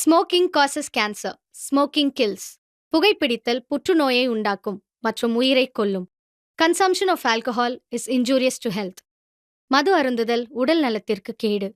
Smoking causes cancer. Smoking kills. புகைப்பிடித்தல் புற்றுநோயை உண்டாக்கும் மற்றும் உயிரைக் கொல்லும். Consumption of alcohol is injurious to health. மது அருந்துதல் உடல் நலத்திற்கு கேடு.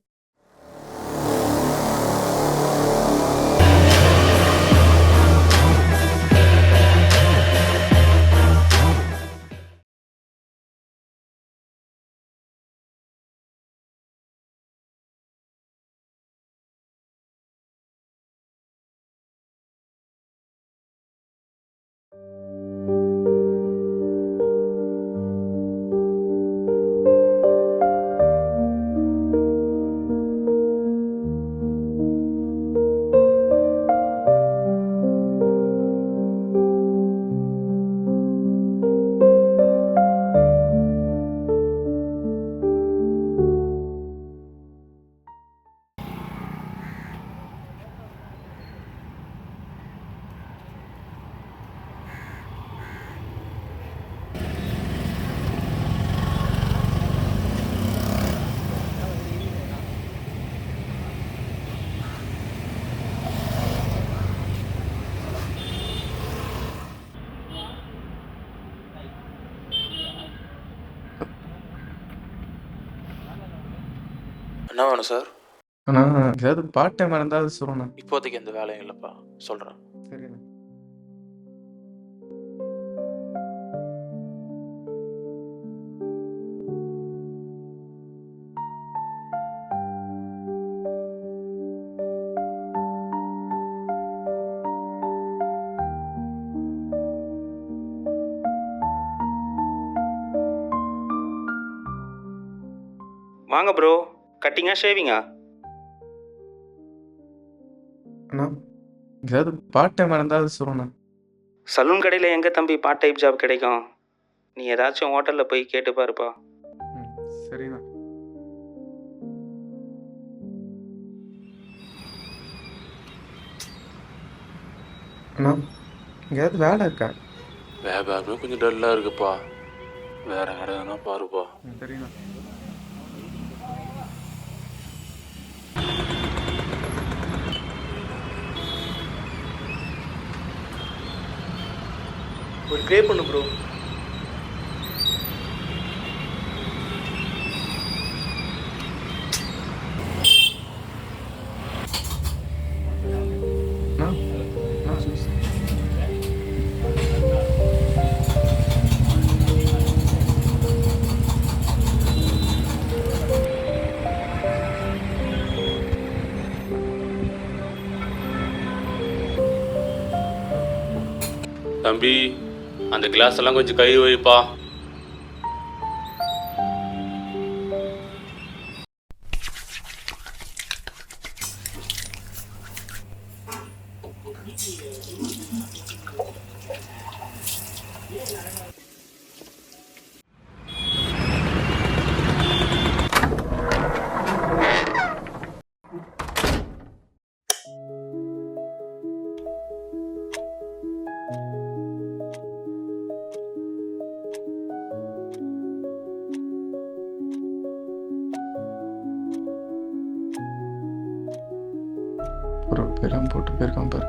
என்ன வேணும் சார்? அண்ணா ஏதாவது பார்ட் டைம் இருந்தால் சொல்லணும். இப்போதைக்கு எந்த வேலையும் இல்லைப்பா, சொல்கிறேன். சரிண்ணா. வாங்க ப்ரோ, கட்டிங்கா ஷேவிங்கா? அண்ணா ஏதாவது பார்ட் டைம் இருந்தால் சொல்லணும். சலூன் கடையில் எங்கே தம்பி பார்ட் டைப் ஜாப் கிடைக்கும்? நீ ஏதாச்சும் ஹோட்டலில் போய் கேட்டு பாருப்பா. சரிண்ணா. அண்ணா எங்கேயாவது வேலை இருக்கா? வியாபாரமே கொஞ்சம் டல்லாக இருக்குப்பா, வேற எதுனா பாருப்பா. சரிண்ணா. ஒரு க்ரே பண்ணு ப்ரோ. அண்ணா அண்ணா சூஸ். தம்பி, அந்த கிளாஸ் எல்லாம் கொஞ்சம் கை வைப்பா. ஒரு பேரும் போட்டு போயிருக்கான் பாரு.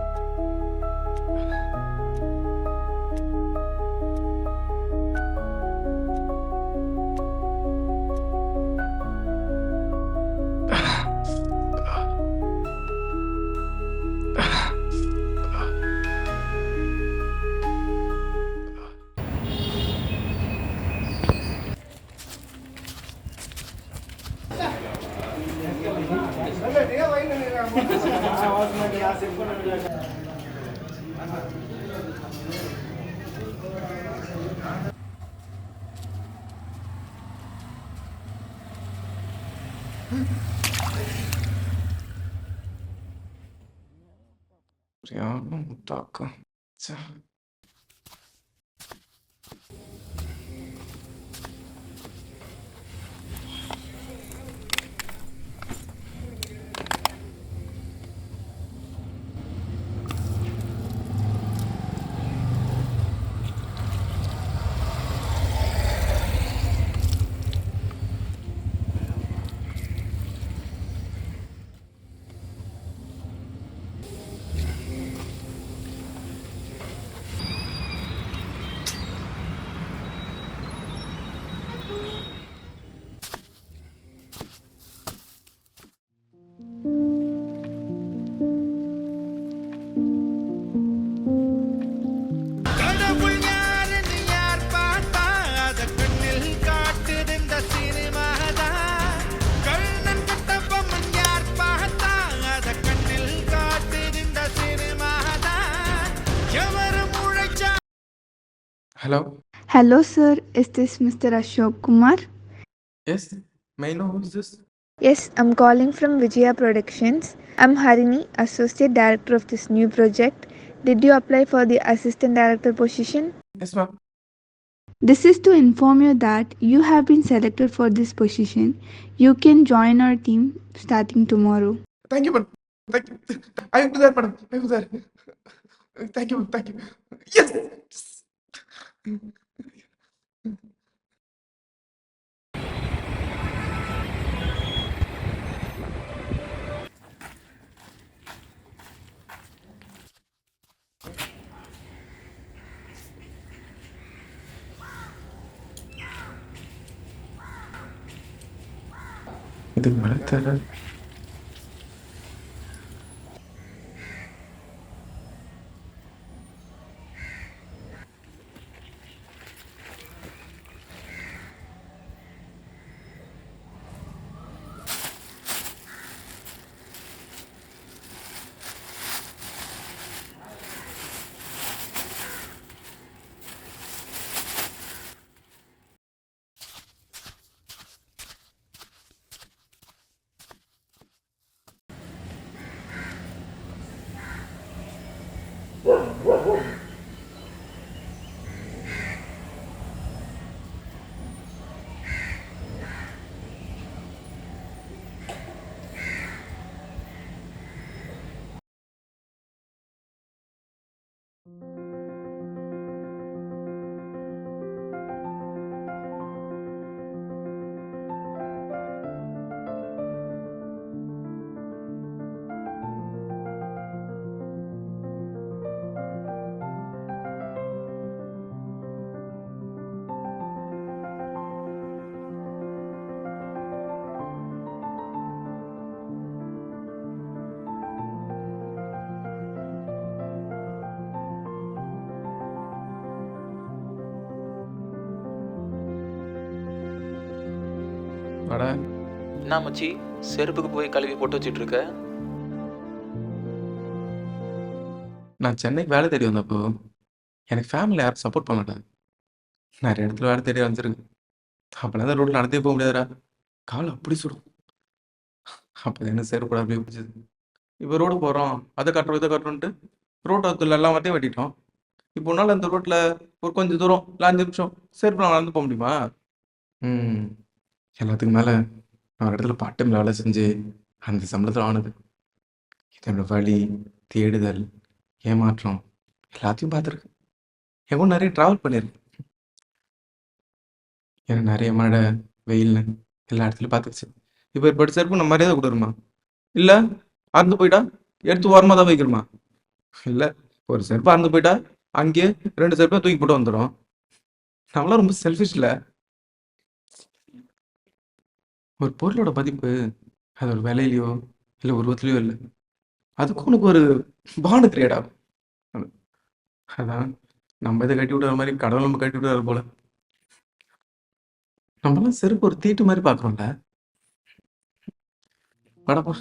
யாரும் முத்தாக்கா. ச்சே. Hello. Hello, sir. Is this Mr. Ashok Kumar? Yes. May I know who's this? Yes, I'm calling from Vijaya Productions. I'm Harini, Associate Director of this new project. Did you apply for the Assistant Director position? Yes ma'am. This is to inform you that you have been selected for this position. You can join our team starting tomorrow. Thank you madam. Thank you. I will do that madam. I will that. Thank you ma'am. Thank you. Yes. இது மழை தர. வாடா. என்ன மச்சி, செருப்புக்கு போய் கழுவி போட்டு வச்சுட்டு இருக்க? நான் சென்னைக்கு வேலை தேடி வந்தப்போ எனக்கு ஃபேமிலியில் யாரும் சப்போர்ட் பண்ண மாட்டாங்க. நிறைய இடத்துல வேலை தேடி வந்துருக்கு. அப்போலாம் தான் ரோட்டில் நடந்தே போக முடியாதுடா. கால் அப்படி சுடும். அப்போ என்ன செருப்பு அப்படியே பிடிச்சது. இப்போ ரோடு போகிறோம், அதை கட்டுறோம் இதை கட்டுறோன்ட்டு ரோட்டுக்குள்ள எல்லாம் மட்டும் வெட்டிட்டோம். இப்போ ஒன்றால் அந்த ரோட்டில் ஒரு கொஞ்சம் தூரம் இல்லை 5 நிமிஷம் செருப்பு நான் நடந்து போக முடியுமா? எல்லாத்துக்கும் மேலே நான் ஒரு இடத்துல பார்ட் டைமில் வேலை செஞ்சு அந்த சம்பளத்தில் ஆனது. இதோட வலி, தேடுதல், ஏமாற்றம் எல்லாத்தையும் பார்த்துருக்கு. என் கூட நிறைய ட்ராவல் பண்ணியிருக்கேன். எனக்கு நிறைய மழை, வெயில்னு எல்லா இடத்துலையும் பார்த்துருச்சு. இப்போ இப்படி செருப்பு நம்ம மரியாதை கொடுக்குறோமா? இல்லை அறுந்து போயிட்டா எடுத்து ஓரமாக தான் வைக்கிறோமா? இல்லை, ஒரு செருப்பு அறுந்து போயிட்டா அங்கேயே 2 செருப்பை தூக்கி போட்டு வந்துடும். நம்மளாம் ரொம்ப செல்ஃபிஷ் இல்லை? ஒரு பொருளோட மதிப்பு அதோட விலையிலையோ இல்லை உருவத்துலையோ இல்லை, அதுக்கும் உனக்கு ஒரு பாண்டு கிரியேட் ஆகும். அதான் நம்ம இதை கட்டி விடுற மாதிரி கடவுள் நம்ம கட்டி விடுறாரு போல. நம்மளாம் செருப்பு ஒரு தீட்டு மாதிரி பார்க்குறோம்ல. படப்பா.